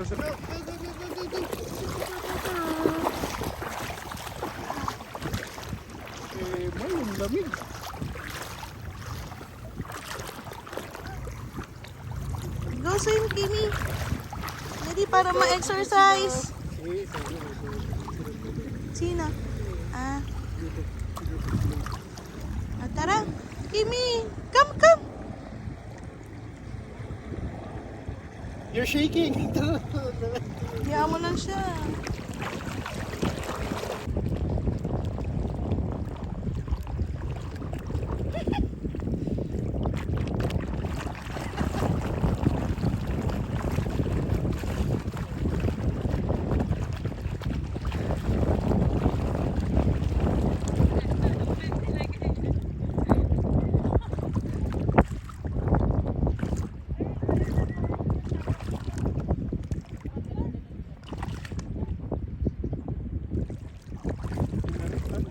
Go. Eh, may yung lamig. Go swim, Kimi. Ready para ma-exercise. Sino? Ah. Tara. Kimi, come. You're shaking. Hayaan mo lang siya.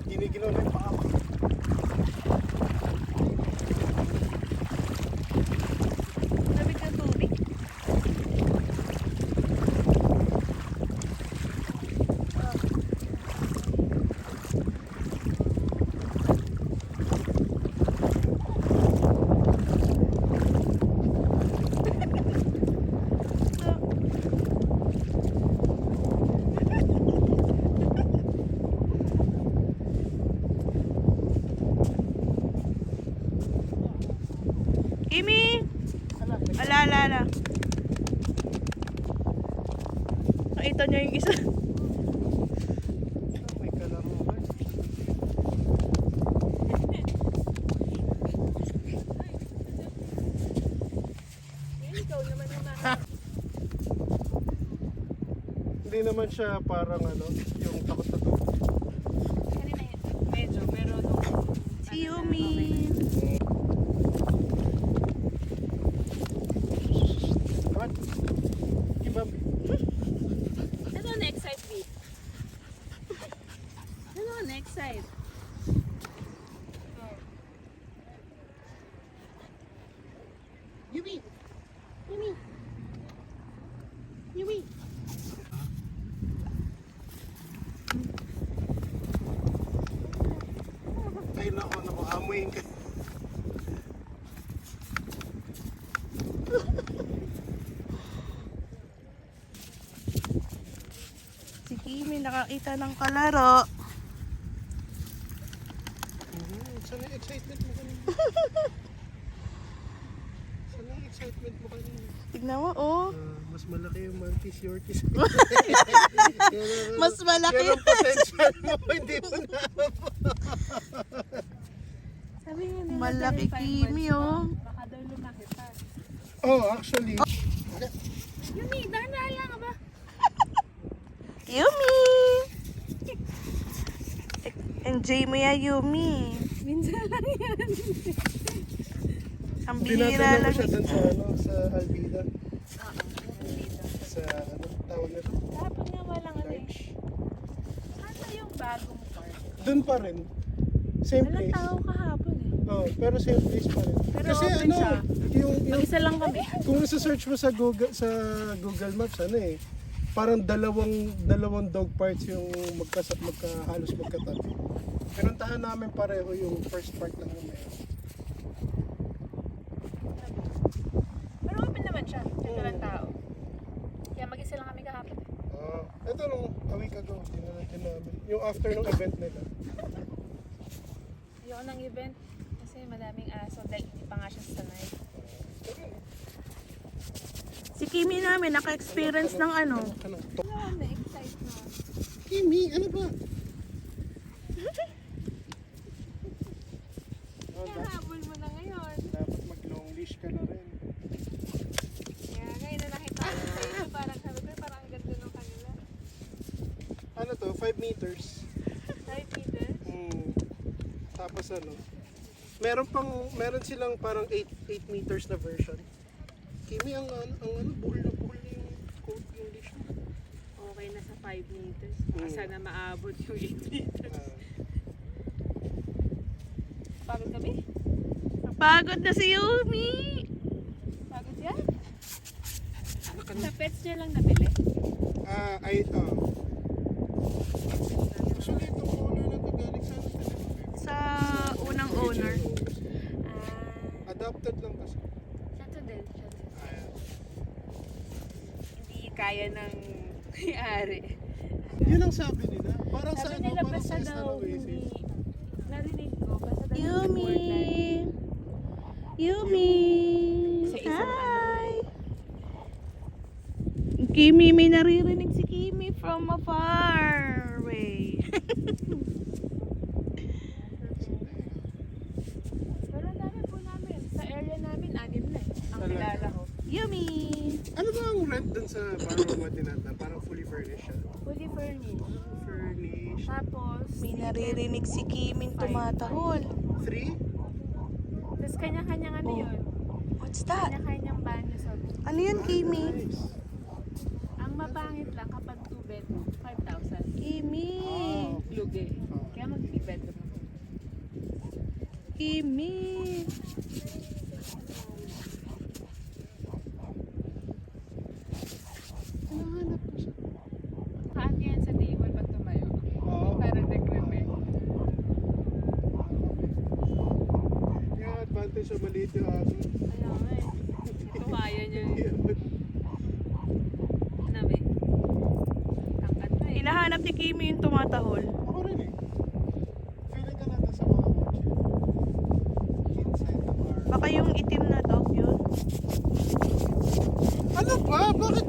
Giniginaw na yung paa ko. Lamig ng tubig. Kimi! Ala. Nakita niya yung isa. May kalamuhan. Hindi naman siya parang ano, yung takot na to. Kanina yun. Medyo, pero nung... Si Yumi. What? Ibang Ano next side, B? Ano next side? Yumi! Ay nako, amoyin ka. Si Kimi nakakita ng kalaro. Saan yung excitement mo kanina? Saan yung excitement mo kanina? Tignan mo, oh. Mas malaki yung mantis, yorkies. Mas malaki. Yan ang potential mo, hindi mo na. Sabi niya nila, Malaki 5 Kimi, months oh. pa. Baka daw lumaki pa. Oh, actually. Yumi, dahan-dahan lang ba? Yumi! Enjoy mo ya, Yumi. Minsan lang yan. Ang bihira Dinadala mo lang. siya dun sa, ano, sa Albida. Sa, ano, tawag na to? Kahapon nga walang ano eh. Large. Ano yung bagong park? Dun pa rin. Same Walang place. tao kahapon eh. Oh, pero same place pa rin. Pero Kasi open ano, siya. yung Mag-isa lang kami. kung isa-search mo sa Google Maps, ano eh, parang dalawang dog parks yung halos magkatabi. Pinuntahan namin pareho yung first part lang naman. Pero open naman siya. Ito lang tao. Kaya mag-isa lang kami kahapon. Ito nung a week ago, tinanong namin. Yung after ng event nila. Ayoko ng event kasi madaming aso dahil hindi pa nga siya sanay. Si Kimi namin naka-experience ng ano. Ano? Wala, na-excite na. Kimi, ano ba? Kaya habol mo na ngayon. Dapat mag-long leash ka na rin. Kaya ngayon na nakita ko sa iyo, parang sabi ko, parang ang ganda ng kanila. Ano to? 5 meters. 5 meters? Tapos ano? Meron silang parang 8 meters na version. Kimi, ang buhol na yung leash mo. Okay na sa 5 meters. Baka sana maabot yung 8 meters. Pagod kami? Napagod na si Yumi. Pagod yan? Sa pets niya lang nabili. Ay, ito. Actually, itong owner na to galing sa ano talaga. Sa unang owner. Adopted lang kasi. Siya to din. Ayan. Hindi kaya ng may-ari. Yun ang sabi nila. Parang sa Sabi ano, nila parang basta sa daw hindi. Oasis. Narinig ko, basta daw Yumi! Yumi! Sa isang Hi! Kimi, may naririnig si Kimi from afar away. Pero ang dami po namin. Sa area namin, 6 na eh. Ang Talaga? kilala ko. Yumi! Ano ba ang rent dun sa Barrow Matinata? Parang fully furnished siya. Fully furnished. Furnished. Tapos, May naririnig si Kimi tumatahol. 3? tapos kanya-kanyang ano Oh. yun. What's that? Kanya-kanyang banyo sa Ano yun, Kimi? Nice. Ang mapangit lang kapag 2 bedroom, 5,000. Kimi! Lugi. Kaya mag 3 bedroom. Kimi! Hinahanap ko siya. Kaan yan sa table pag tumayo. Oo. Parang nag-repe. Yung advantage sa maliit yung aso. Ayaw nga eh. Ito kaya niya eh. Nabi. Tangkat na eh. Hinahanap ni Kimi yung tumatahol. Ako rin eh. Feeling ka natin sa mga kotse. Inside the car. Baka yung itim na dog yun. Ano ba? Bakit?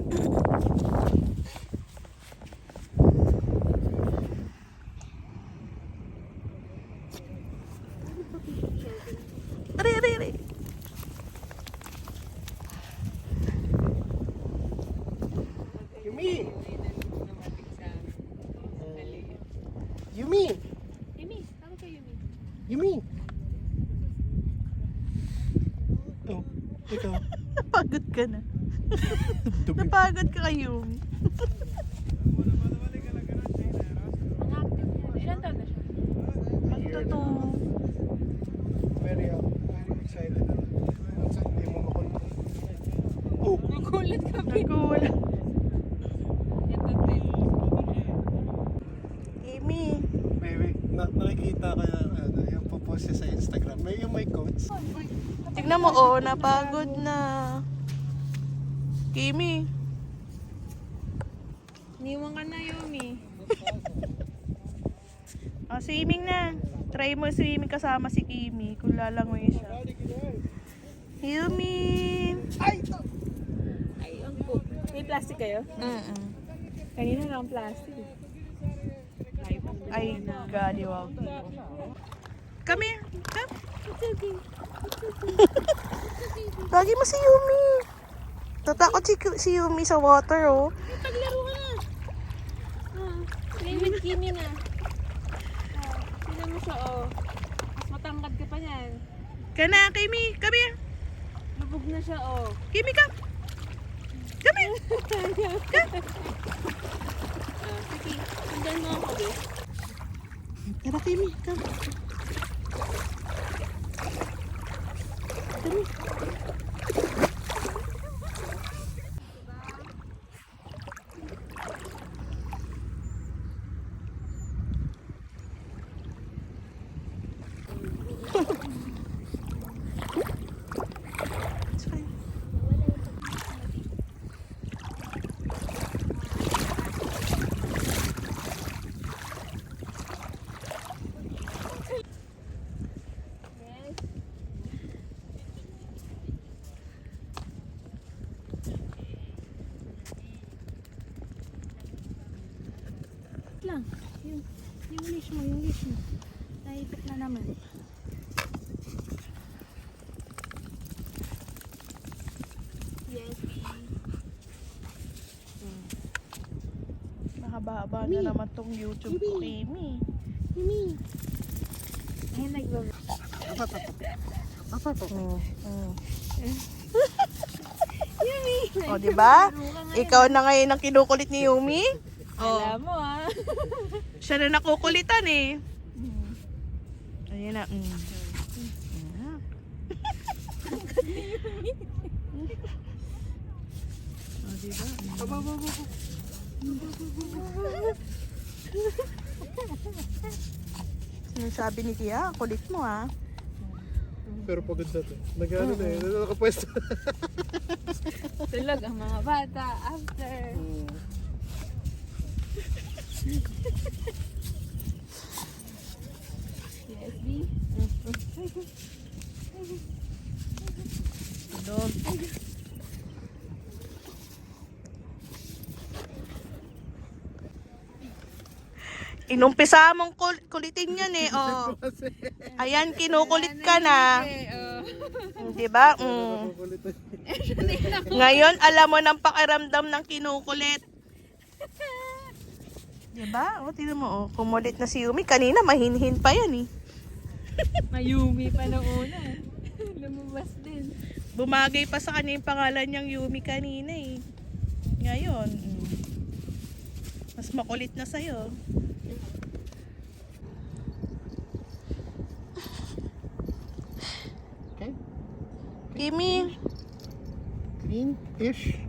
Ari. Yumi! Namatik sa maliit. Yumi! Yumi, tawag ka Yumi. Yumi! Oh, ikaw. Napagod ka na. Dumi. Napagod ka kayo. Ang active niya. Ilan taon na siya? Totoo. Very excited. Minsan hindi mo makontrol. Oh, Nagulat ka ba? Nagulat. Ito din. Kimi. baby, nakikita ko yung popost niya sa Instagram. May quotes. Tignan mo, oh, napagod na. Kimi. Niwan ka na Yumi. Oh, swimming na. Try mo swimming kasama si Kimi kung lalangoy siya. Yumi. Ay, ito! Ay, ang poop. May plastic kayo? Kanina lang plastic. Ay, God, wow. Come here. Come. Lagi mo si Yumi. Tatakot si Yumi sa water, oh. Paglaro ka na. Play with Kimi na. Tignan mo siya, oh. Mas matangkad ka pa niyan. Kana, Kimi. Come here. Lubog na siya, oh. Kimi, come. Come here. Sige, sundan mo ako, eh. Tara, Kimi. Come. Come. It's fine. Yes. Lang. Yung leash mo, yung leash mo. Naipit na naman. Yes. Mahaba-haba na naman tong YouTube ko, Kimi. Ayun, nagbabago. O, di ba? Ikaw na ngayon ang kinukulit ni Yumi. Alam mo, ah. Siya na nakukulitan eh. Ayun na. O, diba? Aba. Sinasabi ni Kia, kulit mo ah. Pero pagod na to. Nag-ano na eh. Nakapwesto. Tulog ang mga bata after. CSB. Dog. Inumpisa mong kulitin yan eh. Oh. Ayan, kinukulit ka na. Di ba? Ngayon, alam mo ng pakiramdam ng kinukulit. Di ba? O, tignan mo. Oh. Kumulit na si Yumi. Kanina, mahinhin pa yan eh. Mayumi pa nung una. Lumabas din. Bumagay pa sa kanya yung pangalan niyang Yumi kanina eh. Ngayon, mas makulit na sa'yo. Okay. Kimi, Green-ish.